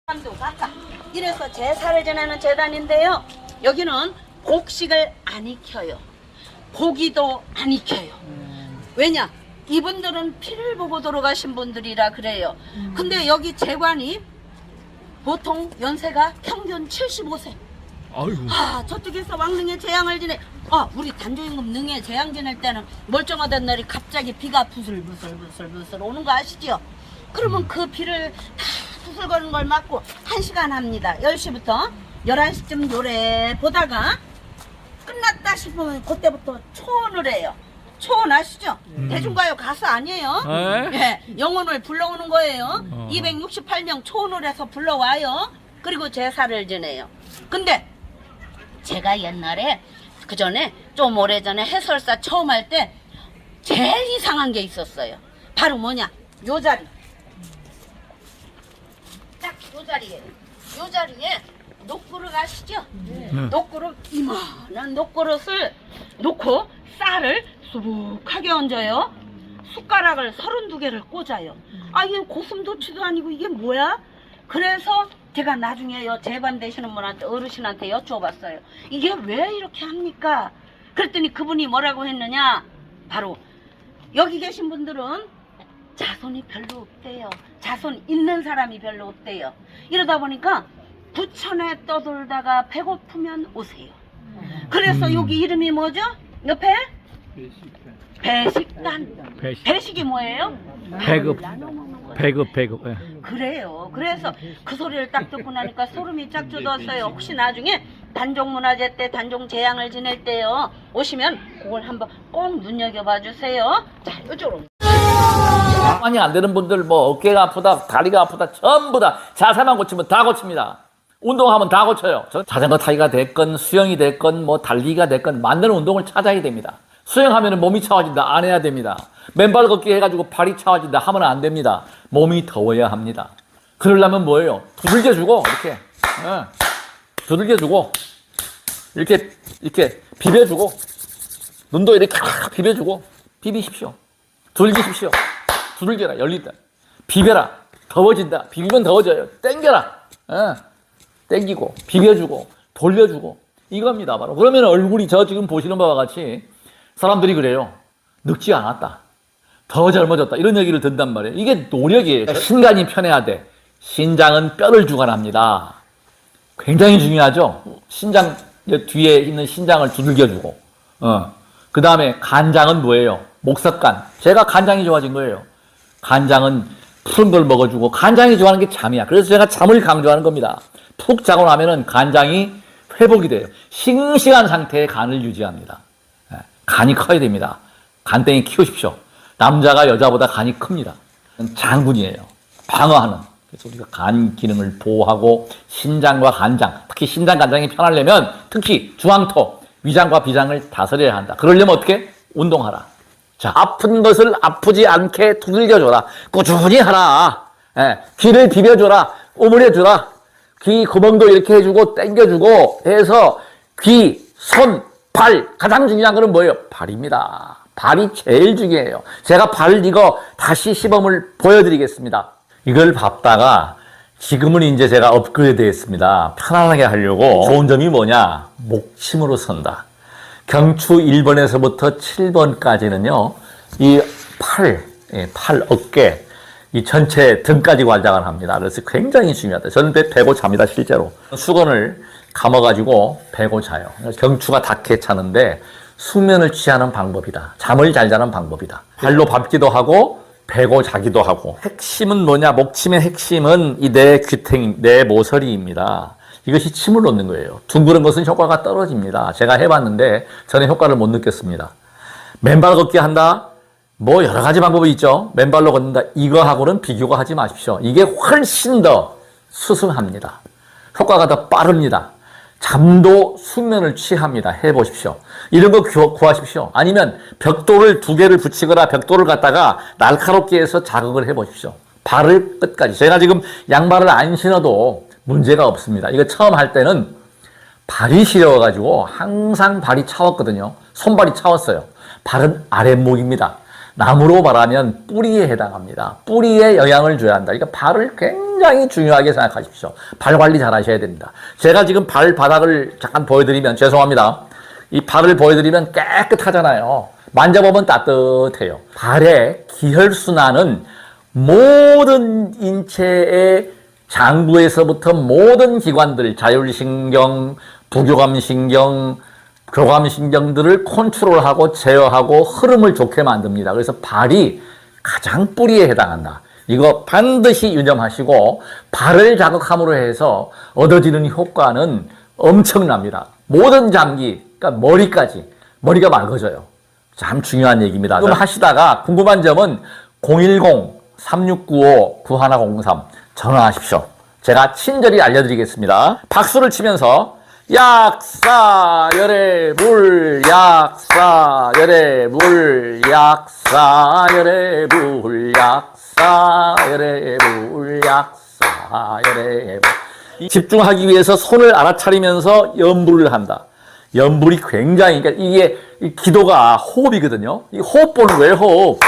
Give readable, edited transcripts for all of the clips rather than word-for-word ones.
산도 각각 이래서 제사를 지내는 제단인데요. 여기는 곡식을 안 익혀요. 고기도 안 익혀요. 왜냐? 이분들은 피를 보고 돌아가신 분들이라 그래요. 근데 여기 제관이 보통 연세가 평균 75세. 아이고. 저쪽에서 왕릉에 재앙을 지내. 우리 단조임금 능에 재앙 지낼 때는 멀쩡하던 날이 갑자기 비가 부슬부슬 오는 거 아시죠? 그러면 그 비를 다 부슬거리는 걸 맞고 1시간 합니다. 10시부터 11시쯤 요래 보다가 끝났다 싶으면 그때부터 초원을 해요. 초원 아시죠? 대중가요 가수 아니에요. 네, 영혼을 불러오는 거예요. 268명 초원을 해서 불러와요. 그리고 제사를 지내요. 근데 제가 옛날에 그 전에 좀 오래전에 해설사 처음 할 때 제일 이상한 게 있었어요. 바로 뭐냐? 요 자리. 딱 요 자리에. 요 자리에 녹그릇 아시죠? 녹그릇, 이만한 녹그릇을 놓고 쌀을 수북하게 얹어요. 숟가락을 32개를 꽂아요. 이게 고슴도치도 아니고 이게 뭐야? 그래서 제가 나중에 재관 되시는 분한테, 어르신한테 여쭤봤어요. 이게 왜 이렇게 합니까? 그랬더니 그분이 뭐라고 했느냐? 바로 여기 계신 분들은 자손이 별로 없대요. 자손 있는 사람이 별로 없대요. 이러다 보니까 부천에 떠돌다가 배고프면 오세요. 그래서 여기 이름이 뭐죠? 옆에? 배식단. 배식이 뭐예요? 배급. 배급. 예. 그래요. 그래서 그 소리를 딱 듣고 나니까 소름이 쫙 돋았어요. 혹시 나중에 단종문화제 때, 단종 재앙을 지낼 때요 오시면 그걸 한번 꼭 눈여겨봐 주세요. 자, 요쪽으로. 가만히 안 되는 분들, 뭐 어깨가 아프다, 다리가 아프다, 전부 다 자세만 고치면 다 고칩니다. 운동하면 다 고쳐요. 자전거 타기가 됐건 수영이 됐건 뭐 달리기가 됐건 만드는 운동을 찾아야 됩니다. 수영하면 몸이 차워진다, 안 해야 됩니다. 맨발 걷기 해가지고 발이 차워진다 하면 안 됩니다. 몸이 더워야 합니다. 그러려면 뭐예요? 두들겨 주고 이렇게 두들겨 주고 이렇게 비벼주고 눈도 이렇게 비벼주고 비비십시오. 두들기십시오. 두들겨라, 열린다. 비벼라, 더워진다. 비비면 더워져요. 땡겨라, 땡기고 비벼주고 돌려주고 이겁니다 바로. 그러면 얼굴이 저 지금 보시는 바와 같이 사람들이 그래요. 늙지 않았다, 더 젊어졌다, 이런 얘기를 듣단 말이에요. 이게 노력이에요. 신간이 편해야 돼. 신장은 뼈를 주관합니다. 굉장히 중요하죠. 신장 뒤에 있는 신장을 두들겨주고 그 다음에 간장은 뭐예요? 목석간. 제가 간장이 좋아진 거예요. 간장은 푸른 걸 먹어주고, 간장이 좋아하는 게 잠이야. 그래서 제가 잠을 강조하는 겁니다. 푹 자고 나면은 간장이 회복이 돼요. 싱싱한 상태의 간을 유지합니다. 간이 커야 됩니다. 간땡이 키우십시오. 남자가 여자보다 간이 큽니다. 장군이에요. 방어하는. 그래서 우리가 간 기능을 보호하고 신장과 간장, 특히 신장, 간장이 편하려면 특히 중앙토, 위장과 비장을 다스려야 한다. 그러려면 어떻게? 운동하라. 자, 아픈 것을 아프지 않게 두들겨줘라. 꾸준히 하라. 귀를 비벼줘라. 오므려줘라. 귀 구멍도 이렇게 해주고 당겨주고 해서 귀, 손, 발. 가장 중요한 거는 뭐예요? 발입니다. 발이 제일 중요해요. 제가 발 이거 다시 시범을 보여드리겠습니다. 이걸 밟다가 지금은 이제 제가 업그레이드 했습니다. 편안하게 하려고. 좋은 점이 뭐냐? 목침으로 선다. 경추 1번에서부터 7번까지는요, 이 팔, 어깨, 이 전체 등까지 관장을 합니다. 그래서 굉장히 중요하다. 저는 배고 잡니다, 실제로. 수건을 감아가지고 배고 자요. 경추가 닿게 차는데 숙면을 취하는 방법이다. 잠을 잘 자는 방법이다. 발로 밟기도 하고, 배고 자기도 하고. 핵심은 뭐냐? 목침의 핵심은 이 내 귀탱, 내 모서리입니다. 이것이 침을 놓는 거예요. 둥그런 것은 효과가 떨어집니다. 제가 해봤는데 저는 효과를 못 느꼈습니다. 맨발 걷기 한다? 뭐 여러 가지 방법이 있죠. 맨발로 걷는다. 이거하고는 비교가 하지 마십시오. 이게 훨씬 더 수승합니다. 효과가 더 빠릅니다. 잠도 숙면을 취합니다. 해보십시오. 이런 거 구하십시오. 아니면 벽돌을 2개를 붙이거나 벽돌을 갖다가 날카롭게 해서 자극을 해보십시오. 발을 끝까지. 제가 지금 양발을 안 신어도 문제가 없습니다. 이거 처음 할 때는 발이 시려워가지고 항상 발이 차웠거든요. 손발이 차웠어요. 발은 아랫목입니다. 나무로 말하면 뿌리에 해당합니다. 뿌리에 영향을 줘야 한다. 그러니까 발을 굉장히 중요하게 생각하십시오. 발 관리 잘 하셔야 됩니다. 제가 지금 발바닥을 잠깐 보여드리면 죄송합니다. 이 발을 보여드리면 깨끗하잖아요. 만져보면 따뜻해요. 발의 기혈순환은 모든 인체의 장부에서부터 모든 기관들, 자율신경, 부교감신경, 교감신경들을 컨트롤하고 제어하고 흐름을 좋게 만듭니다. 그래서 발이 가장 뿌리에 해당한다. 이거 반드시 유념하시고 발을 자극함으로 해서 얻어지는 효과는 엄청납니다. 모든 장기, 그러니까 머리까지, 머리가 맑아져요. 참 중요한 얘기입니다. 그럼 하시다가 궁금한 점은 010-3695-9103 전화하십시오. 제가 친절히 알려드리겠습니다. 박수를 치면서 약사 열의 물, 약사 열의 물, 약사 열의 물, 약사 열의 물, 약사 열의 물. 집중하기 위해서 손을 알아차리면서 염불을 한다. 염불이 굉장히, 그러니까 이게 기도가 호흡이거든요. 이 호흡보는 왜 호흡?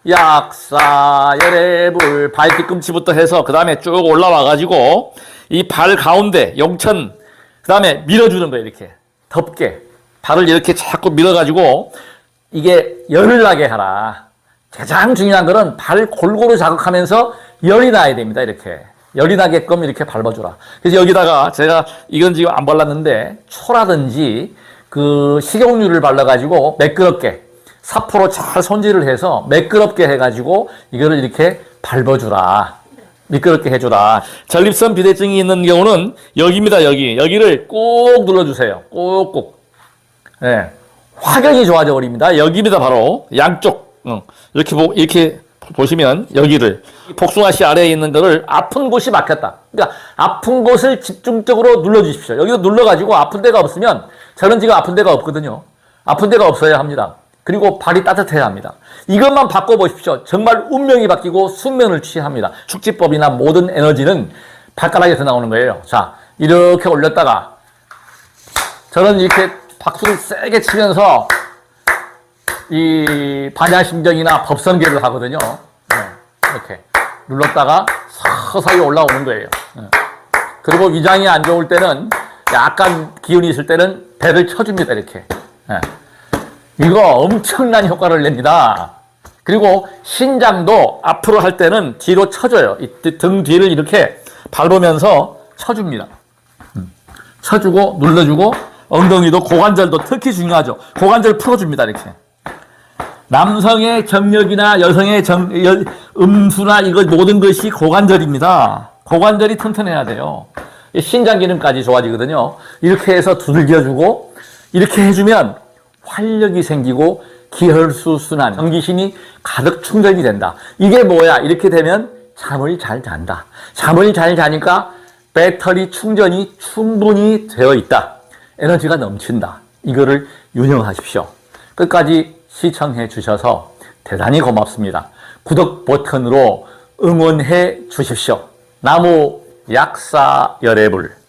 약사 열의 불, 발 뒤꿈치부터 해서 그 다음에 쭉 올라와가지고 이 발 가운데 용천, 그 다음에 밀어주는 거예요. 이렇게 덥게 발을 이렇게 자꾸 밀어가지고 이게 열을 나게 하라. 가장 중요한 거는 발 골고루 자극하면서 열이 나야 됩니다. 이렇게 열이 나게끔 이렇게 밟아주라. 그래서 여기다가 제가 이건 지금 안 발랐는데 초라든지 그 식용유를 발라가지고 매끄럽게 사포로 잘 손질을 해서 매끄럽게 해가지고 이거를 이렇게 밟아주라. 미끄럽게 해주라. 전립선 비대증이 있는 경우는 여기입니다. 여기를 꾹 눌러주세요. 꾹꾹. 네. 확연히 좋아져 버립니다. 여기입니다. 바로 양쪽. 이렇게 보시면 여기를 복숭아씨 아래에 있는 거를 아픈 곳이 막혔다. 그러니까 아픈 곳을 집중적으로 눌러주십시오. 여기도 눌러가지고 아픈 데가 없으면 저는 지금 아픈 데가 없거든요. 아픈 데가 없어야 합니다. 그리고 발이 따뜻해야 합니다. 이것만 바꿔보십시오. 정말 운명이 바뀌고 숙면을 취합니다. 축지법이나 모든 에너지는 발가락에서 나오는 거예요. 자, 이렇게 올렸다가 저는 이렇게 박수를 세게 치면서 이 반야심경이나 법성계를 하거든요. 네, 이렇게 눌렀다가 서서히 올라오는 거예요. 네. 그리고 위장이 안 좋을 때는 약간 기운이 있을 때는 배를 쳐줍니다. 이렇게. 네. 이거 엄청난 효과를 냅니다. 그리고 신장도 앞으로 할 때는 뒤로 쳐줘요. 이 등 뒤를 이렇게 밟으면서 쳐줍니다. 쳐주고 눌러주고 엉덩이도 고관절도 특히 중요하죠. 고관절 풀어줍니다. 이렇게. 남성의 정력이나 여성의 음수나 이거 모든 것이 고관절입니다. 고관절이 튼튼해야 돼요. 신장 기능까지 좋아지거든요. 이렇게 해서 두들겨주고 이렇게 해주면 활력이 생기고 기혈수 순환, 전기신이 가득 충전이 된다. 이게 뭐야? 이렇게 되면 잠을 잘 잔다. 잠을 잘 자니까 배터리 충전이 충분히 되어 있다. 에너지가 넘친다. 이거를 유념하십시오. 끝까지 시청해 주셔서 대단히 고맙습니다. 구독 버튼으로 응원해 주십시오. 나무 약사 열애불.